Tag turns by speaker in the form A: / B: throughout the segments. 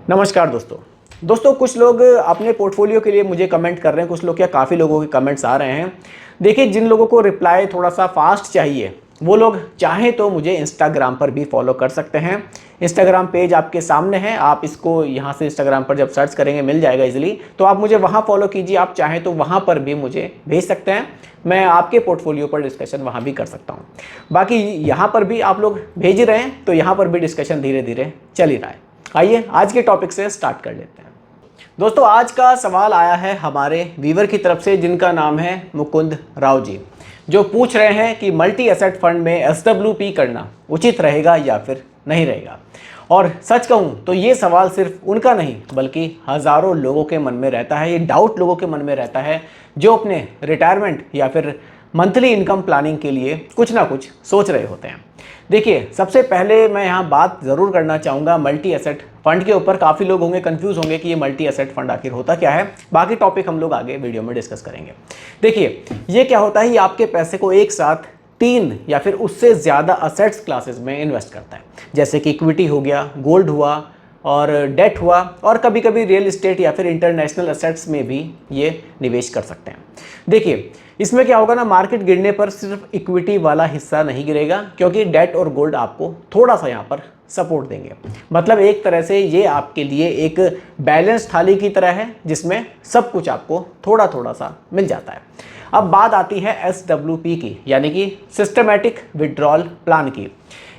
A: नमस्कार दोस्तों कुछ लोग अपने पोर्टफोलियो के लिए मुझे कमेंट कर रहे हैं, कुछ लोग क्या काफ़ी लोगों के कमेंट्स आ रहे हैं। देखिए, जिन लोगों को रिप्लाई थोड़ा सा फास्ट चाहिए वो लोग चाहें तो मुझे इंस्टाग्राम पर भी फॉलो कर सकते हैं। इंस्टाग्राम पेज आपके सामने है, आप इसको यहाँ से इंस्टाग्राम पर जब सर्च करेंगे मिल जाएगा इजीली, तो आप मुझे वहाँ फॉलो कीजिए। आप चाहें तो वहाँ पर भी मुझे भेज सकते हैं, मैं आपके पोर्टफोलियो पर डिस्कशन वहाँ भी कर सकता हूँ। बाकी यहाँ पर भी आप लोग भेज रहे हैं तो यहाँ पर भी डिस्कशन धीरे धीरे चल ही रहा है। आइए आज के टॉपिक से स्टार्ट कर लेते हैं। दोस्तों, आज का सवाल आया है हमारे व्यूवर की तरफ से, जिनका नाम है मुकुंद राव जी, जो पूछ रहे हैं कि मल्टी एसेट फंड में SWP करना उचित रहेगा या फिर नहीं रहेगा। और सच कहूँ तो ये सवाल सिर्फ उनका नहीं बल्कि हज़ारों लोगों के मन में रहता है, ये डाउट लोगों के मन में रहता है जो अपने रिटायरमेंट या फिर मंथली इनकम प्लानिंग के लिए कुछ ना कुछ सोच रहे होते हैं। देखिए, सबसे पहले मैं यहाँ बात ज़रूर करना चाहूँगा मल्टी एसेट फंड के ऊपर। काफ़ी लोग होंगे कंफ्यूज होंगे कि ये मल्टी एसेट फंड आखिर होता क्या है। बाकी टॉपिक हम लोग आगे वीडियो में डिस्कस करेंगे। देखिए, ये क्या होता है, ये आपके पैसे को एक साथ 3 या फिर उससे ज़्यादा असेट्स क्लासेस में इन्वेस्ट करता है, जैसे कि इक्विटी हो गया, गोल्ड हुआ और डेट हुआ, और कभी कभी रियल इस्टेट या फिर इंटरनेशनल असेट्स में भी ये निवेश कर सकते हैं। देखिए, इसमें क्या होगा ना, मार्केट गिरने पर सिर्फ इक्विटी वाला हिस्सा नहीं गिरेगा, क्योंकि डेट और गोल्ड आपको थोड़ा सा यहाँ पर सपोर्ट देंगे। मतलब एक तरह से ये आपके लिए एक बैलेंस थाली की तरह है, जिसमें सब कुछ आपको थोड़ा थोड़ा सा मिल जाता है। अब बात आती है SWP की, यानी कि सिस्टमैटिक विड्रॉल प्लान की।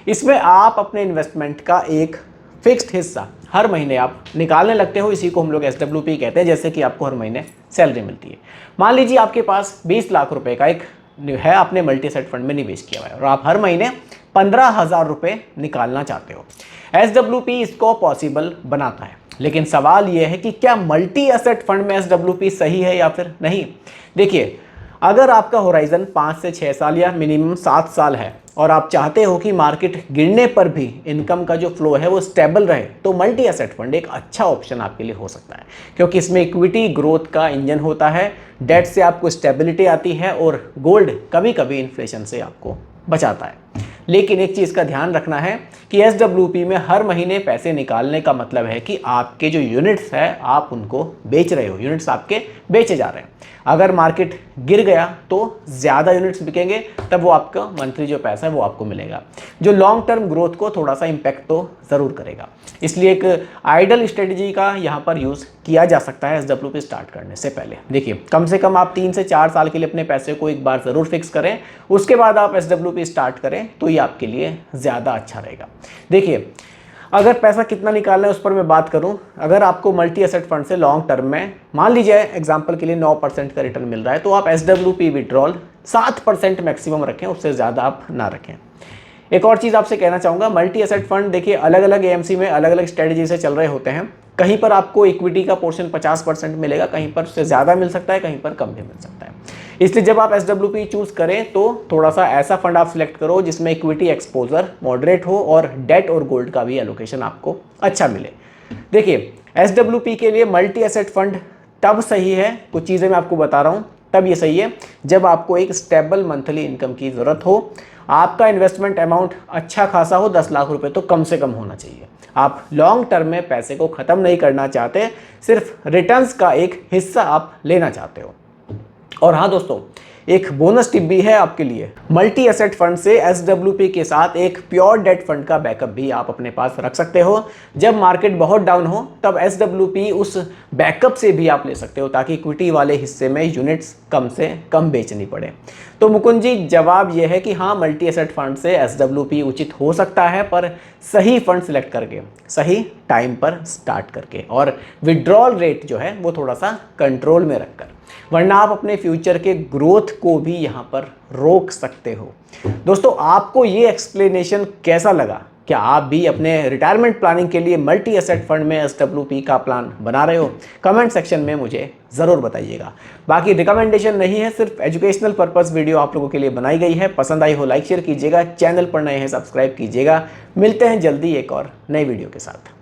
A: इसमें आप अपने इन्वेस्टमेंट का एक फिक्स्ड हिस्सा हर महीने आप निकालने लगते हो। इसी को हम लोग SWP कहते हैं, जैसे कि आपको हर महीने सैलरी मिलती है। मान लीजिए आपके पास 20 लाख रुपए का एक है, आपने मल्टी एसेट फंड में निवेश किया हुआ है और आप हर महीने 15,000 रुपये निकालना चाहते हो। SWP इसको पॉसिबल बनाता है, लेकिन सवाल यह है कि क्या मल्टी एसेट फंड में SWP सही है या फिर नहीं। देखिए, अगर आपका होराइजन 5 से 6 साल या मिनिमम 7 साल है और आप चाहते हो कि मार्केट गिरने पर भी इनकम का जो फ्लो है वो स्टेबल रहे, तो मल्टी एसेट फंड एक अच्छा ऑप्शन आपके लिए हो सकता है, क्योंकि इसमें इक्विटी ग्रोथ का इंजन होता है, डेट से आपको स्टेबिलिटी आती है और गोल्ड कभी कभी इन्फ्लेशन से आपको बचाता है। लेकिन एक चीज़ का ध्यान रखना है कि SWP में हर महीने पैसे निकालने का मतलब है कि आपके जो यूनिट्स है आप उनको बेच रहे हो, यूनिट्स आपके बेचे जा रहे हैं। अगर मार्केट गिर गया तो ज़्यादा यूनिट्स बिकेंगे, तब वो आपका मंथली जो पैसा है वो आपको मिलेगा, जो लॉन्ग टर्म ग्रोथ को थोड़ा सा इम्पैक्ट तो ज़रूर करेगा। इसलिए एक आइडल स्ट्रेटजी का यहाँ पर यूज़ किया जा सकता है SWP स्टार्ट करने से पहले। देखिए, कम से कम आप 3 से 4 साल के लिए अपने पैसे को एक बार ज़रूर फिक्स करें, उसके बाद आप SWP स्टार्ट करें तो ये आपके लिए ज़्यादा अच्छा रहेगा। देखिए, अगर पैसा कितना निकालना है उस पर मैं बात करूं, अगर आपको मल्टी एसेट फंड से लॉन्ग टर्म में मान लीजिए एग्जांपल के लिए 9% का रिटर्न मिल रहा है, तो आप SWP विड्रॉल 7% मैक्सिमम रखें, उससे ज़्यादा आप ना रखें। एक और चीज़ आपसे कहना चाहूँगा, मल्टी एसेट फंड देखिए अलग अलग AMC में अलग अलग स्ट्रेटजी से चल रहे होते हैं। कहीं पर आपको इक्विटी का पोर्शन 50% मिलेगा, कहीं पर उससे ज़्यादा मिल सकता है, कहीं पर कम भी मिल सकता है। इसलिए जब आप SWP चूज़ करें तो थोड़ा सा ऐसा फंड आप सिलेक्ट करो जिसमें इक्विटी एक्सपोजर मॉडरेट हो और डेट और गोल्ड का भी एलोकेशन आपको अच्छा मिले। देखिए, SWP के लिए मल्टी एसेट फंड तब सही है, कुछ चीज़ें मैं आपको बता रहा हूँ, तब ये सही है जब आपको एक स्टेबल मंथली इनकम की ज़रूरत हो, आपका इन्वेस्टमेंट अमाउंट अच्छा खासा हो, 10 लाख रुपए तो कम से कम होना चाहिए। आप लॉन्ग टर्म में पैसे को ख़त्म नहीं करना चाहते, सिर्फ रिटर्न्स का एक हिस्सा आप लेना चाहते हो। और हाँ दोस्तों, एक बोनस टिप भी है आपके लिए, मल्टी एसेट फंड से SWP के साथ एक प्योर डेट फंड का बैकअप भी आप अपने पास रख सकते हो। जब मार्केट बहुत डाउन हो तब SWP उस बैकअप से भी आप ले सकते हो, ताकि इक्विटी वाले हिस्से में यूनिट्स कम से कम बेचनी पड़े। तो मुकुंद जी, जवाब यह है कि हाँ, मल्टी एसेट फंड से SWP उचित हो सकता है, पर सही फंड सिलेक्ट करके, सही टाइम पर स्टार्ट करके, और विड्रॉल रेट जो है वो थोड़ा सा कंट्रोल में रखकर, वरना आप अपने फ्यूचर के ग्रोथ को भी यहाँ पर रोक सकते हो। दोस्तों, आपको ये एक्सप्लेनेशन कैसा लगा? क्या आप भी अपने रिटायरमेंट प्लानिंग के लिए मल्टी एसेट फंड में SWP का प्लान बना रहे हो? कमेंट सेक्शन में मुझे ज़रूर बताइएगा। बाकी रिकमेंडेशन नहीं है, सिर्फ एजुकेशनल पर्पस वीडियो आप लोगों के लिए बनाई गई है। पसंद आई हो लाइक शेयर कीजिएगा, चैनल पर नए हैं सब्सक्राइब कीजिएगा। मिलते हैं जल्दी एक और नई वीडियो के साथ।